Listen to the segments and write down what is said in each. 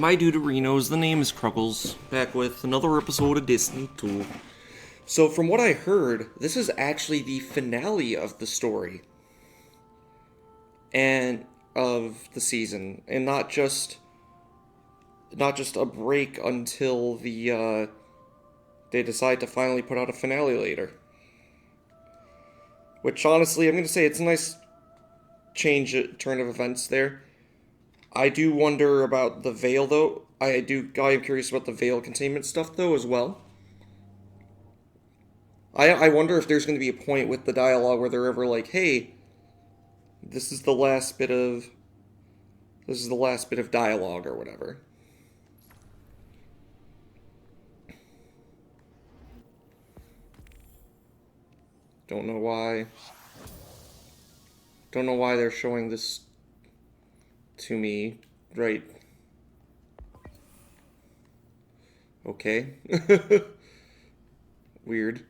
My Duderinos, the name is Cruggles, back with another episode of Disney 2. So, from what I heard, this is actually the finale of the story. And of the season. And not just a break until they decide to finally put out a finale later. Which, honestly, I'm going to say it's a nice turn of events there. I do wonder about the veil, though. I am curious about the veil containment stuff, though, as well. I wonder if there's going to be a point with the dialogue where they're ever like, hey, this is the last bit of dialogue or whatever. Don't know why. Don't know why they're showing this to me, right? Okay. Weird.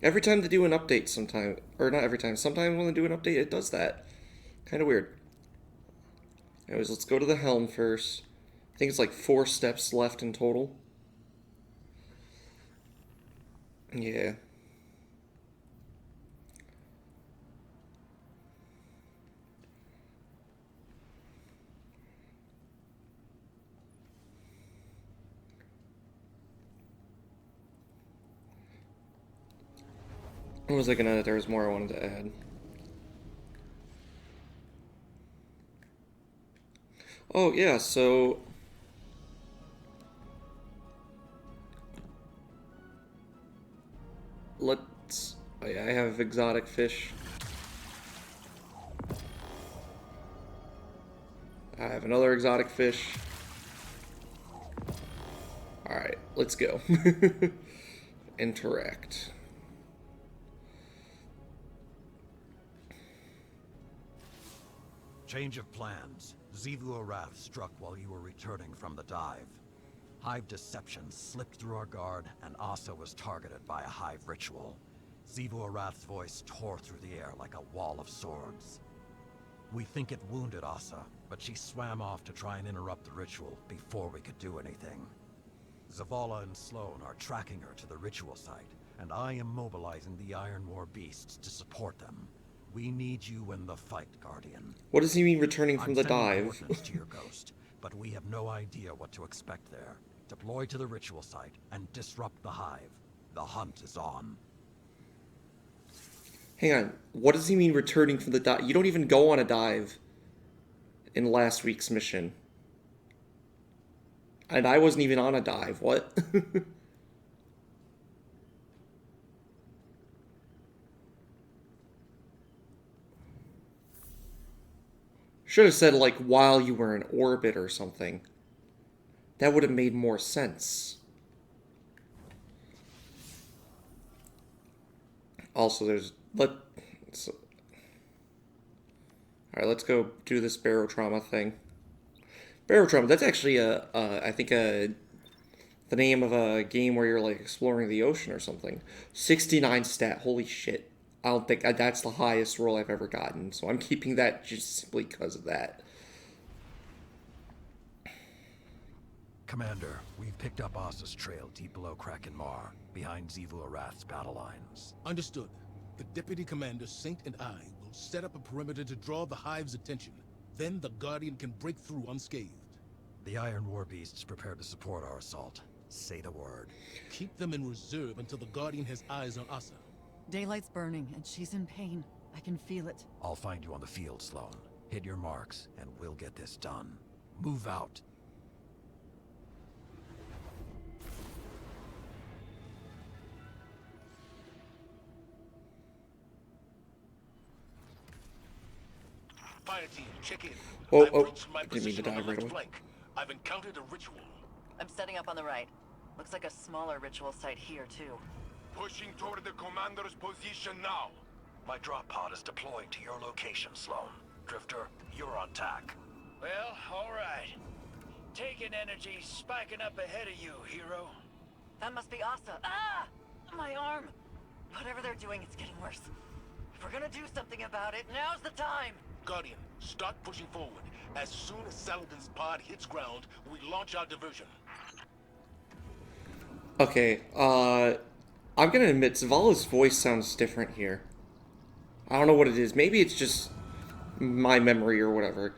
Every time they do an update sometimes, or not every time, sometimes when they do an update it does that. Kind of weird. Anyways, let's go to the helm first. I think it's like 4 steps left in total. Yeah. What was I gonna add? There was more I wanted to add. Oh, yeah, so... Let's... Oh, yeah, I have exotic fish. I have another exotic fish. Alright, let's go. Interact. Change of plans. Xivu Arath struck while you were returning from the dive. Hive deception slipped through our guard, and Asa was targeted by a Hive ritual. Xivu Arath's voice tore through the air like a wall of swords. We think it wounded Asa, but she swam off to try and interrupt the ritual before we could do anything. Zavala and Sloane are tracking her to the ritual site, and I am mobilizing the Iron War beasts to support them. We need you in the fight, Guardian. What does he mean returning from the dive? I'm sending coordinates to your ghost, but we have no idea what to expect there. Deploy to the ritual site and disrupt the Hive. The hunt is on. Hang on. What does he mean returning from the dive? You don't even go on a dive in last week's mission. And I wasn't even on a dive. What? Should have said, like, while you were in orbit or something. That would have made more sense. Also, Alright, let's go do this barotrauma thing. Barotrauma, that's actually I think the name of a game where you're, like, exploring the ocean or something. 69 stat, holy shit. I don't think that's the highest roll I've ever gotten, so I'm keeping that just simply because of that. Commander, we've picked up Asa's trail deep below Kraken Mar, behind Xivu Arath's battle lines. Understood. The Deputy Commander, Saint, and I will set up a perimeter to draw the Hive's attention. Then the Guardian can break through unscathed. The Iron War beasts prepare to support our assault. Say the word. Keep them in reserve until the Guardian has eyes on Asa. Daylight's burning, and she's in pain. I can feel it. I'll find you on the field, Sloane. Hit your marks, and we'll get this done. Move out. Fire team, check in. Oh, I've reached my I didn't mean to position on dive the right left away. flank. I've encountered a ritual. I'm setting up on the right. Looks like a smaller ritual site here, too. Pushing toward the commander's position now. My drop pod is deploying to your location, Sloane. Drifter, you're on tack. Well, all right. Taking energy, spiking up ahead of you, hero. That must be Asa. Ah! My arm! Whatever they're doing, it's getting worse. If we're gonna do something about it, now's the time! Guardian, start pushing forward. As soon as Saladin's pod hits ground, we launch our diversion. Okay, I'm gonna admit, Zavala's voice sounds different here. I don't know what it is. Maybe it's just my memory or whatever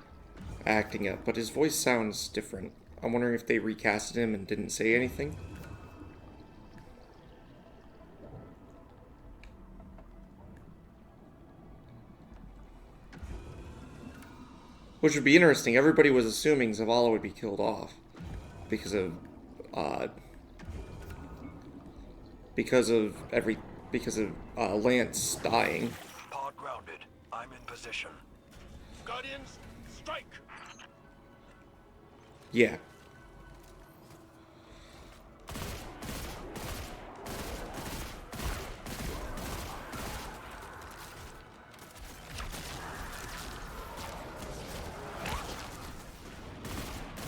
acting up, but his voice sounds different. I'm wondering if they recasted him and didn't say anything. Which would be interesting. Everybody was assuming Zavala would be killed off because of uh, because of Lance dying. Pod grounded. I'm in position. Guardians, strike! Yeah.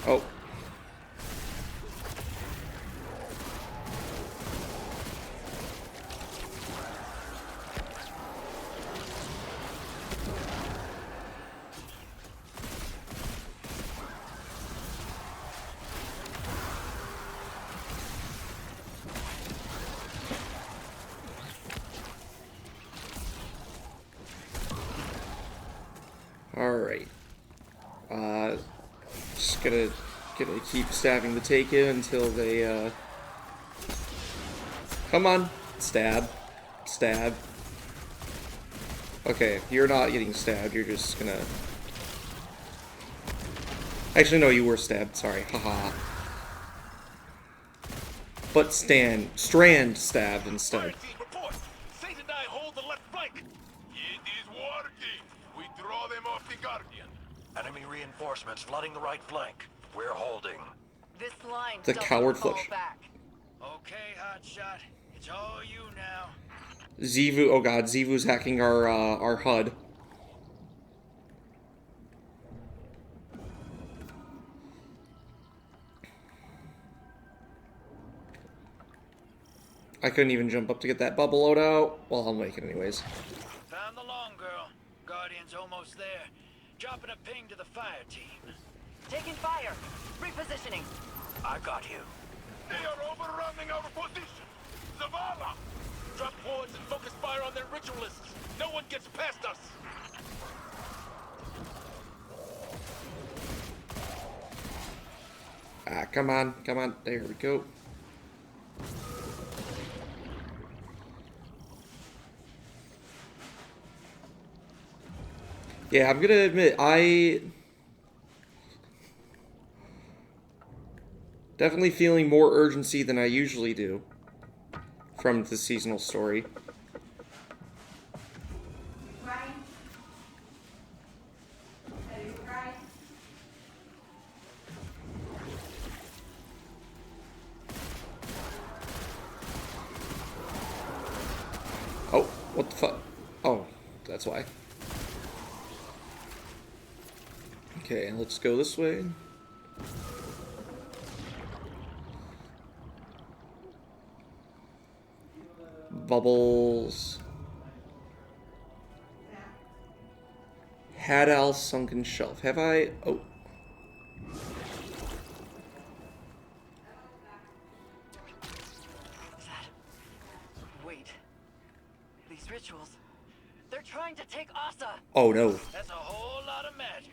Oh. Alright. Just gonna keep stabbing the Taken until they, Come on. Stab. Stab. Okay, you're not getting stabbed, you're just gonna... Actually, no, you were stabbed, sorry. Haha. But Strand stabbed instead. Fire team, report! Saint and I hold the left flank! It is working. We draw them off the Guardian. Enemy reinforcements flooding the right flank. We're holding. This line The doesn't coward fall flush. back. Okay, hotshot. It's all you now. Xivu, oh god, Xivu's hacking our HUD. I couldn't even jump up to get that bubble load out. Well, I'll make it anyways. Found the long girl. Guardian's almost there. Dropping a ping to the fire team. Taking fire. Repositioning. I got you. They are overrunning our position. Zavala! Drop wards and focus fire on their ritualists! No one gets past us! Ah, come on, come on. There we go. Yeah, I'm gonna admit, I definitely feeling more urgency than I usually do from the seasonal story. Oh, what the fuck? Oh, that's why. Okay, let's go this way. Bubbles. Hadal Sunken Shelf. Have I? Oh. Wait. These rituals. They're trying to take Asa. Oh no. That's a whole lot of magic.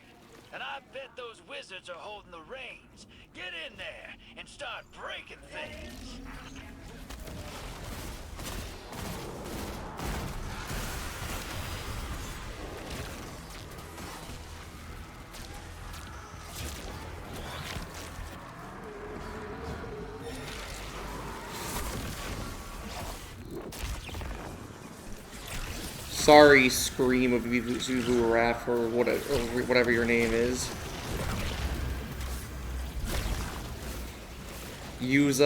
And I bet those wizards are holding the reins. Get in there and start breaking things. Sorry, Scream of Zuvu Raph or whatever your name is. Use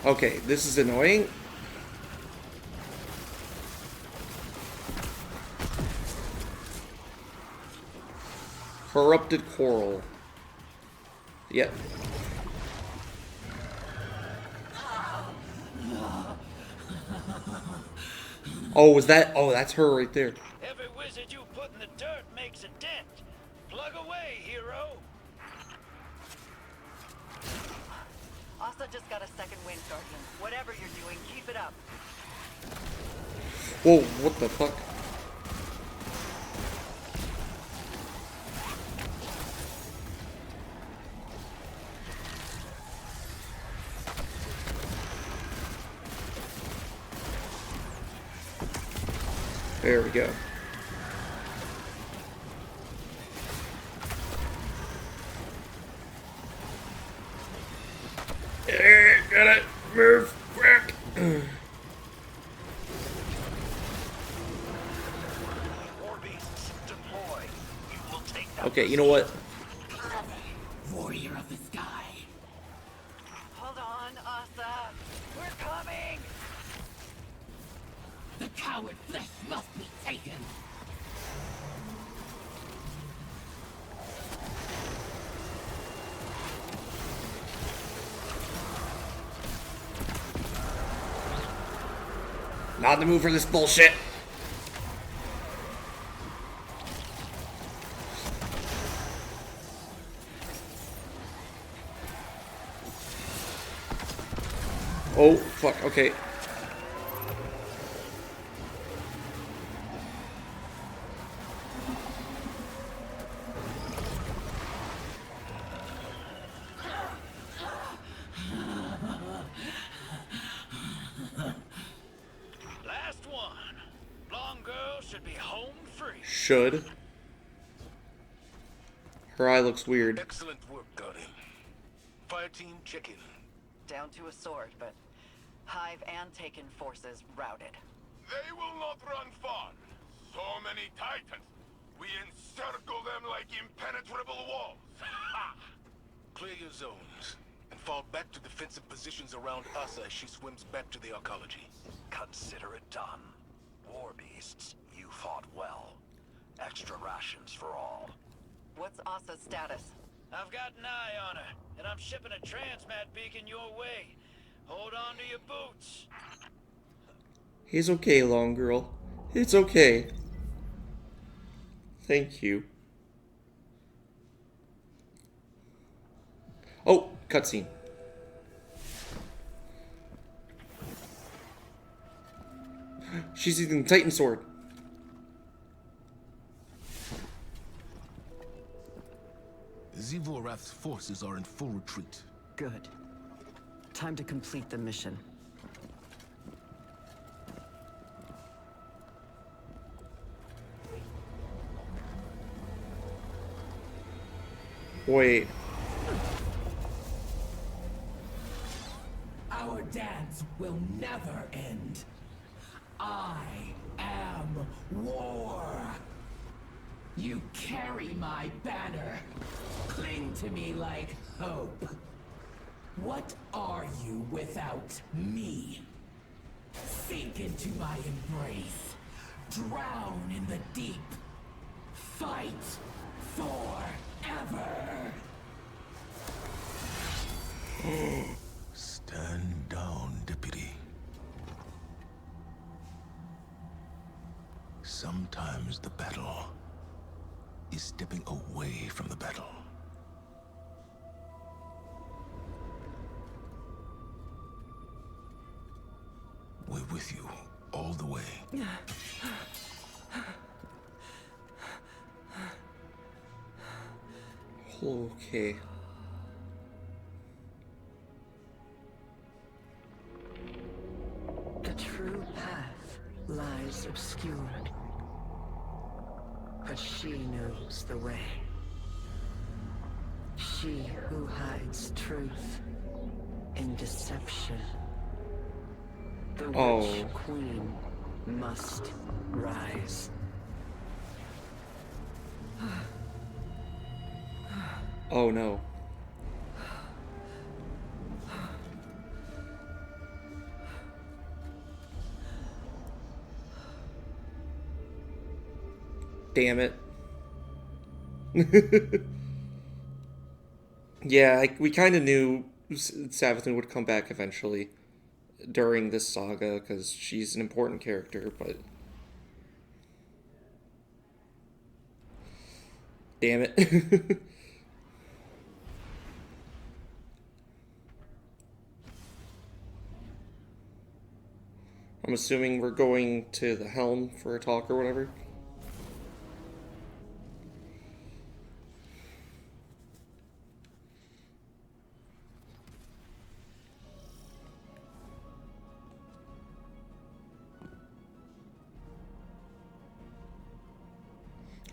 Okay, this is annoying. Corrupted Coral. Yep. Oh, was that? Oh, that's her right there. Every wizard you put in the dirt makes a dent. Plug away, hero. Asa just got a second wind, Guardian. Whatever you're doing, keep it up. Whoa, what the fuck? There we go. Gotta move quick. War beasts, deploy. You will take that. Okay, you know what? Warrior of the sky. Hold on, Asa. We're coming! The coward flesh must be taken. Not in the mood for this bullshit. Oh, fuck, okay. Last one. Blonde girl should be home free. Should. Her eye looks weird. Excellent work, Guardian. Fire team, check in. Down to a sword, but Hive and Taken forces routed. They will not run far. So many titans. We encircle them like impenetrable walls. Clear your zones and fall back to defensive positions around Asa as she swims back to the arcology. Consider it done. War beasts, you fought well. Extra rations for all. What's Asa's status? I've got an eye on her, and I'm shipping a transmat beacon your way. Hold on to your boots. He's okay, long girl. It's okay. Thank you. Oh, cutscene. She's using the Titan sword. Zivorath's forces are in full retreat. Good. Time to complete the mission. Wait. Our dance will never end. I am war. You carry my banner. Cling to me like hope. What are you without me? Sink into my embrace. Drown in the deep. Fight forever. Stand down, Deputy. Sometimes the battle is stepping away from the battle. We're with you all the way. Okay. The true path lies obscured, but she knows the way. She who hides truth in deception. The witch queen must rise. Oh no. Damn it. Yeah, we kind of knew Savathun would come back eventually during this saga because she's an important character, but damn it. I'm assuming we're going to the helm for a talk or whatever.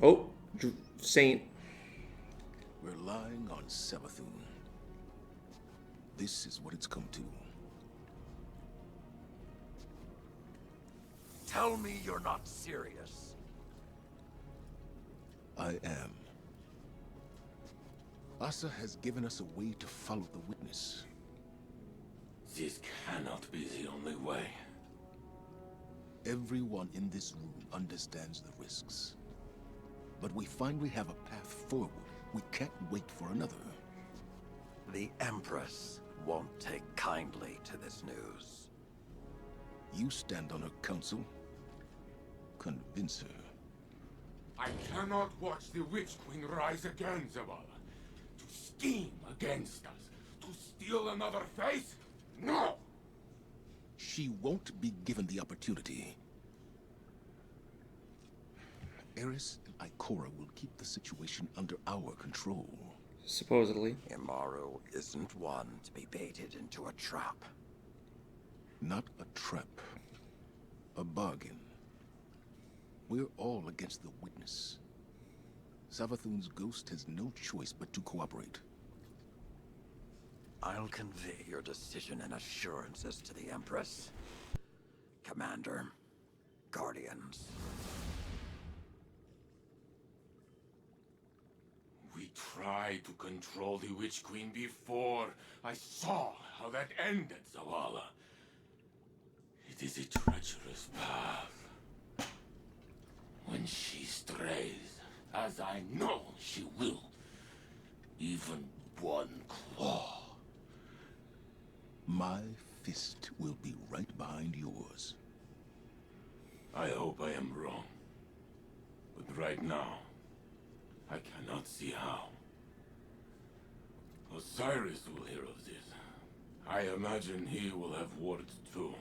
Oh, Saint. We're lying on Savathun. This is what it's come to. Tell me you're not serious. I am. Asa has given us a way to follow the witness. This cannot be the only way. Everyone in this room understands the risks. But we finally have a path forward. We can't wait for another. The Empress won't take kindly to this news. You stand on her counsel. Convince her. I cannot watch the Witch Queen rise again, Zavala. To scheme against us. To steal another face? No! She won't be given the opportunity. Eris and Ikora will keep the situation under our control. Supposedly. Imaru isn't one to be baited into a trap. Not a trap. A bargain. We're all against the witness. Savathun's ghost has no choice but to cooperate. I'll convey your decision and assurances to the Empress. Commander, Guardians. We tried to control the Witch Queen before. I saw how that ended, Zavala. It is a treacherous path. When she strays, as I know she will, even one claw. My fist will be right behind yours. I hope I am wrong. But right now, I cannot see how. Osiris will hear of this. I imagine he will have words too.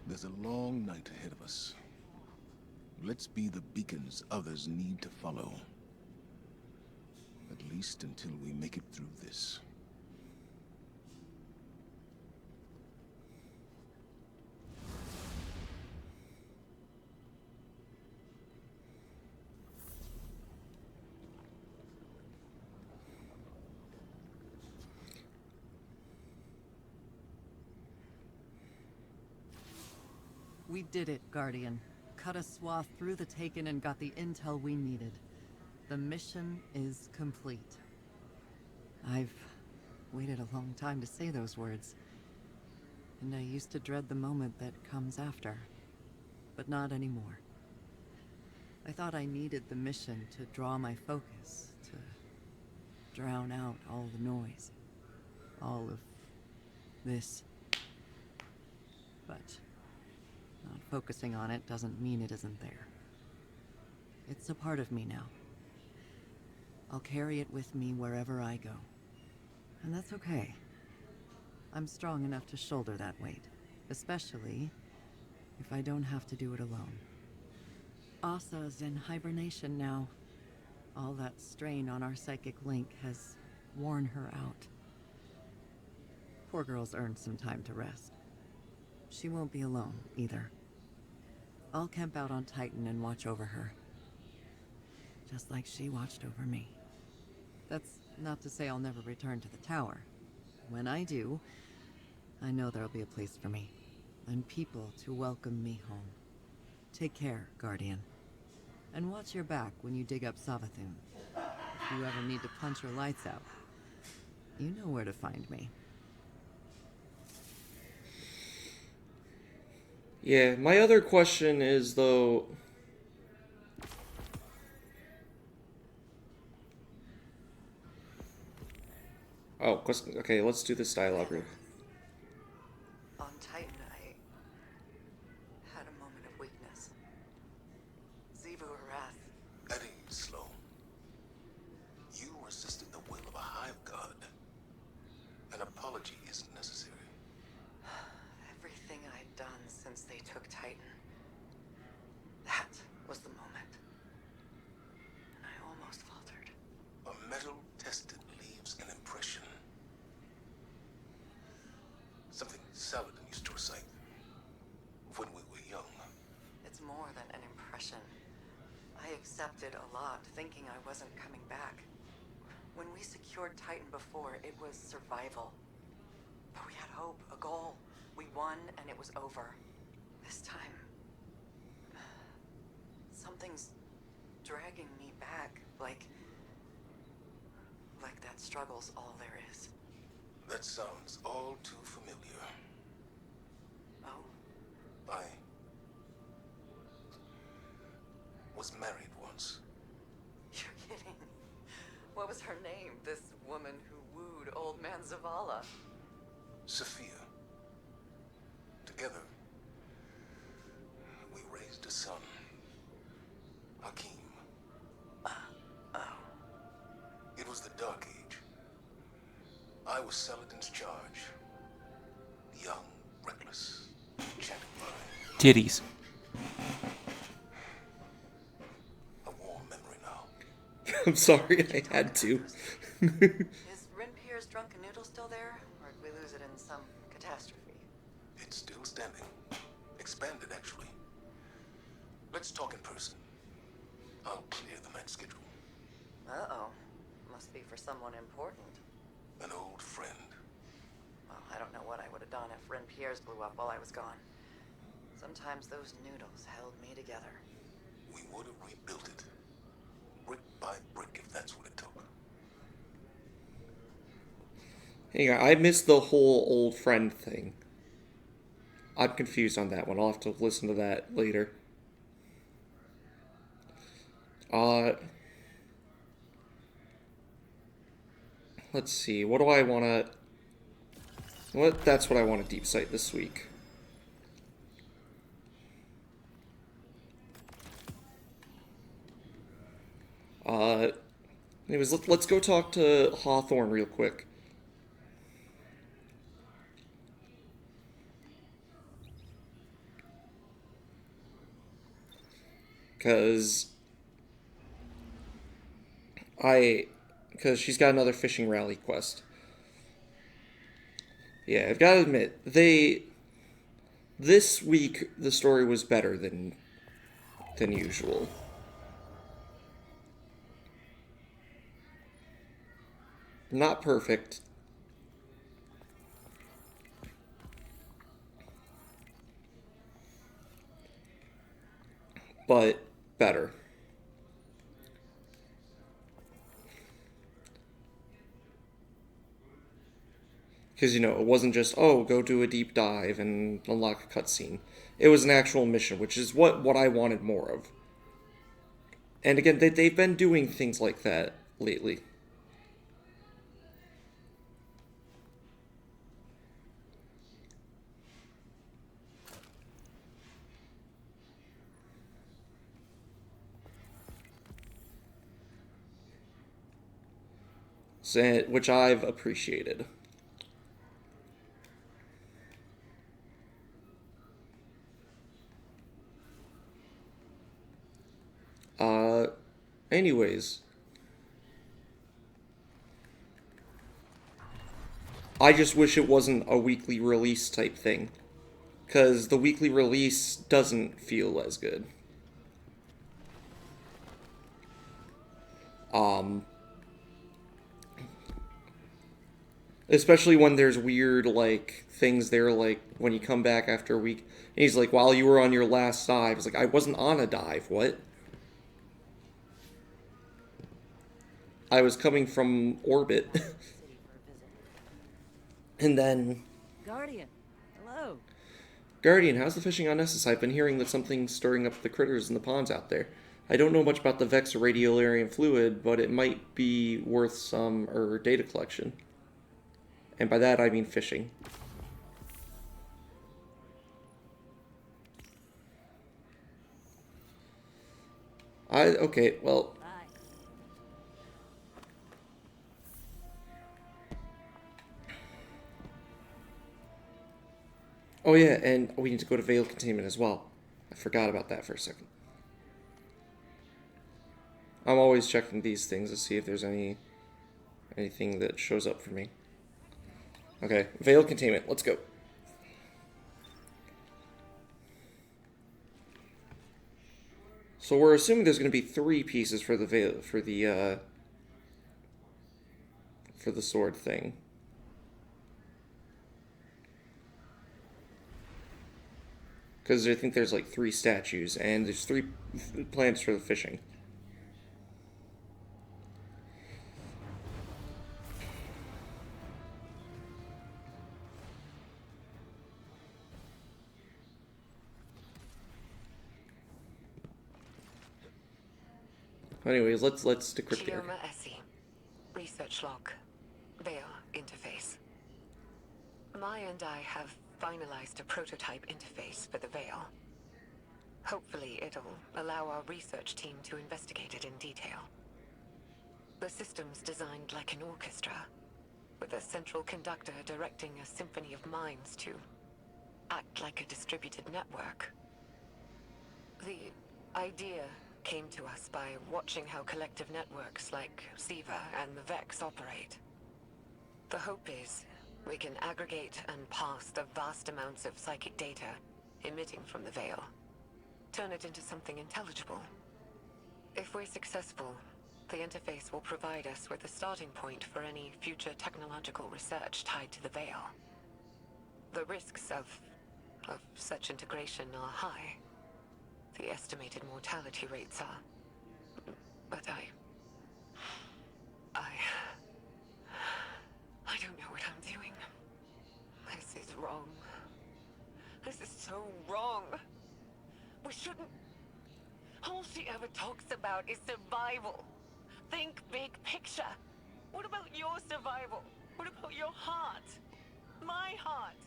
There's a long night ahead of us. Let's be the beacons others need to follow. At least until we make it through this. We did it, Guardian. Cut a swath through the Taken and got the intel we needed. The mission is complete. I've waited a long time to say those words. And I used to dread the moment that comes after. But not anymore. I thought I needed the mission to draw my focus, to drown out all the noise. All of this. But not focusing on it doesn't mean it isn't there. It's a part of me now. I'll carry it with me wherever I go. And that's okay. I'm strong enough to shoulder that weight, especially if I don't have to do it alone. Asa's in hibernation now. All that strain on our psychic link has worn her out. Poor girl's earned some time to rest. She won't be alone, either. I'll camp out on Titan and watch over her. Just like she watched over me. That's not to say I'll never return to the tower. When I do, I know there'll be a place for me. And people to welcome me home. Take care, Guardian. And watch your back when you dig up Savathun. If you ever need to punch her lights out, you know where to find me. Yeah, my other question is, though... Oh, okay, let's do this dialogue real. On Titan, I had a moment of weakness. Metal tested leaves an impression. Something Saladin used to recite when we were young. It's more than an impression. I accepted a lot, thinking I wasn't coming back. When we secured Titan before, it was survival. But we had hope, a goal. We won, and it was over. This time, something's dragging me back, like that struggle's all there is. That sounds all too familiar. Oh? I was married once. You're kidding. What was her name, this woman who wooed old man Zavala? Sophia. Together, we raised a son, Hakim. Oh. It was the Dark Age. I was Saladin's charge. Young, reckless, chatting by. Titties. A warm memory now. I'm sorry, I had to. Is Renpier's drunken noodle still there? Or did we lose it in some catastrophe? It's still standing. Expanded, actually. Let's talk in person. I'll clear the man's schedule. Uh-oh. Must be for someone important. An old friend. Well, I don't know what I would have done if Renpier's blew up while I was gone. Sometimes those noodles held me together. We would have rebuilt it. Brick by brick, if that's what it took. Hang on, I missed the whole old friend thing. I'm confused on that one. I'll have to listen to that later. Let's see. What do I want to... That's what I want to deep sight this week. Anyways, let's go talk to Hawthorne real quick. Because she's got another fishing rally quest. Yeah, I've got to admit, this week the story was better than usual. Not perfect. But better. Because, it wasn't just, oh, go do a deep dive and unlock a cutscene. It was an actual mission, which is what I wanted more of. And again, they've been doing things like that lately. Which I've appreciated. Anyways. I just wish it wasn't a weekly release type thing. Because the weekly release doesn't feel as good. Especially when there's weird, things there, when you come back after a week. And he's like, while you were on your last dive. It's like, I wasn't on a dive, what? I was coming from orbit. And then... Guardian, hello. Guardian, how's the fishing on Nessus? I've been hearing that something's stirring up the critters in the ponds out there. I don't know much about the Vex or radiolarian fluid, but it might be worth some data collection. And by that, I mean fishing. Okay, well... Oh yeah, and we need to go to Veil Containment as well. I forgot about that for a second. I'm always checking these things to see if there's any anything that shows up for me. Okay, veil containment. Let's go. So we're assuming there's going to be 3 pieces for the veil for the sword thing. Because I think there's like 3 statues, and there's 3 plants for the fishing. Anyways, let's decrypt here. Chioma Essie. Research log. Veil interface. Mai and I have finalized a prototype interface for the Veil. Hopefully it'll allow our research team to investigate it in detail. The system's designed like an orchestra, with a central conductor directing a symphony of minds to act like a distributed network. The idea came to us by watching how collective networks like SIVA and the Vex operate. The hope is we can aggregate and pass the vast amounts of psychic data emitting from the Veil, turn it into something intelligible. If we're successful, the interface will provide us with a starting point for any future technological research tied to the Veil. The risks of such integration are high. The estimated mortality rates are... But I don't know what I'm doing. This is wrong. This is so wrong. We shouldn't... All she ever talks about is survival. Think big picture. What about your survival? What about your heart? My heart?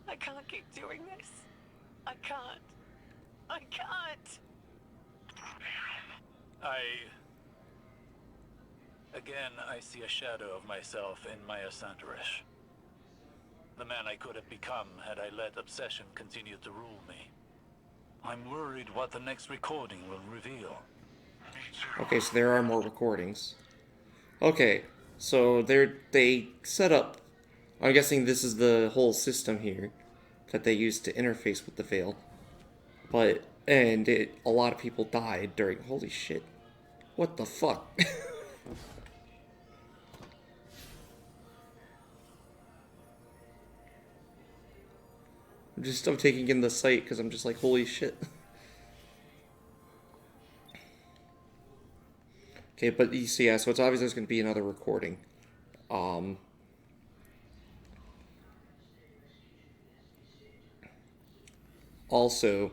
I can't keep doing this. I can't. I can't. Again, I see a shadow of myself in Maya Santarish. The man I could have become had I let obsession continue to rule me. I'm worried what the next recording will reveal. Okay, so there are more recordings. Okay, so they set up... I'm guessing this is the whole system here that they used to interface with the Veil. And a lot of people died during... Holy shit. What the fuck? I'm taking in the sight because I'm just like, holy shit. Okay, but you see, yeah, so it's obvious there's going to be another recording. Also,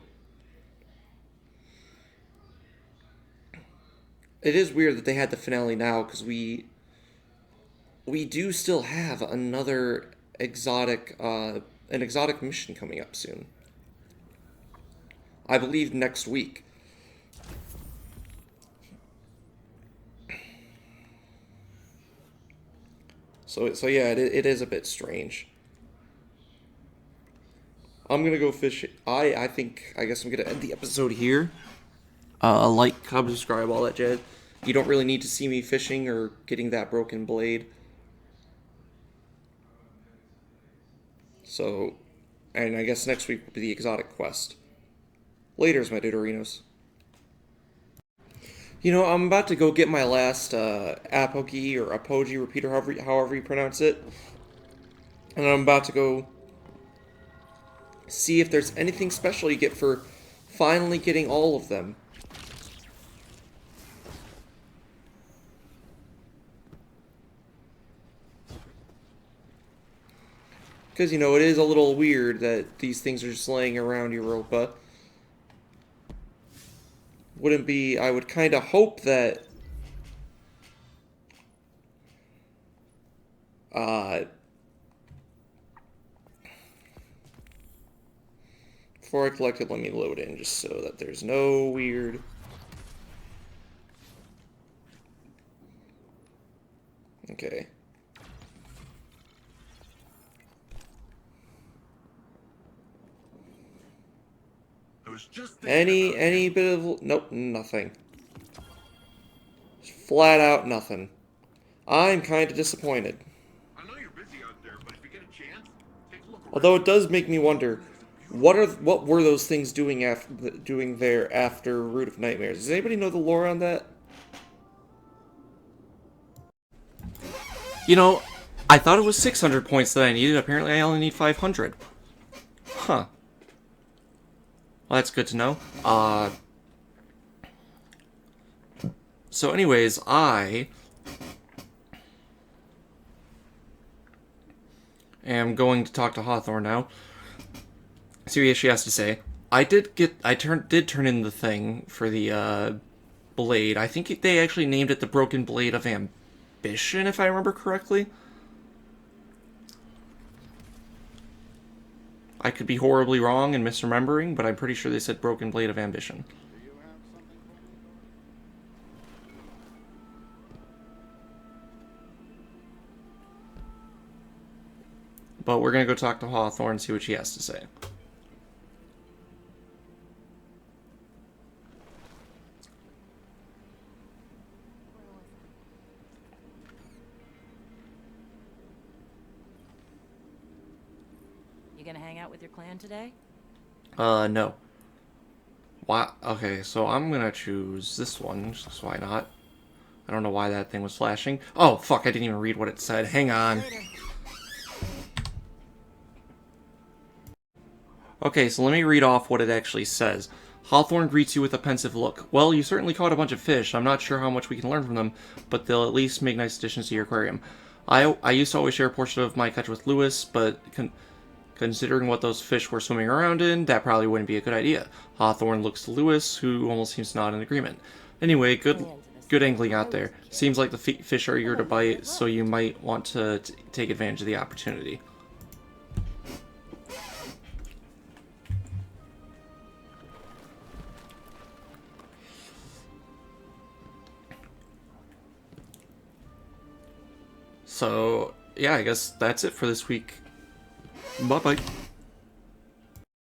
it is weird that they had the finale now because we do still have another an exotic mission coming up soon. I believe next week. So yeah, it is a bit strange. I'm gonna go fish. I guess I'm gonna end the episode here. Like, comment, subscribe, all that jazz. You don't really need to see me fishing or getting that broken blade. So, and I guess next week will be the exotic quest. Laters, my Dudorinos. You know, I'm about to go get my last apogee or apogee repeater, however you pronounce it. And I'm about to go see if there's anything special you get for finally getting all of them. Because, you know, it is a little weird that these things are just laying around Europa. Wouldn't be... I would kind of hope that... before I collect it, let me load in just so that there's no weird... Okay. Any bit of... Nope, nothing. Flat out nothing. I'm kind of disappointed. I know you're busy out there, but if you get a chance, take a look around. Although it does make me wonder, what were those things doing there after Root of Nightmares? Does anybody know the lore on that? You know, I thought it was 600 points that I needed. Apparently, I only need 500. Huh. Well, that's good to know. So anyways, I am going to talk to Hawthorne now. See what she has to say. I did turn in the thing for the blade. I think they actually named it the Broken Blade of Ambition, if I remember correctly. I could be horribly wrong and misremembering, but I'm pretty sure they said Broken Blade of Ambition. But we're gonna go talk to Hawthorne and see what she has to say. You gonna hang out with your clan today? No. Why? Okay, so I'm gonna choose this one, just why not? I don't know why that thing was flashing. Oh, fuck, I didn't even read what it said. Hang on. Okay, so let me read off what it actually says. Hawthorne greets you with a pensive look. Well, you certainly caught a bunch of fish. I'm not sure how much we can learn from them, but they'll at least make nice additions to your aquarium. I used to always share a portion of my catch with Lewis, but considering what those fish were swimming around in, that probably wouldn't be a good idea. Hawthorne looks to Lewis, who almost seems to nod in agreement. Anyway, good angling out there. Seems like the fish are eager to bite, so you might want to take advantage of the opportunity. So, yeah, I guess that's it for this week. Bye-bye.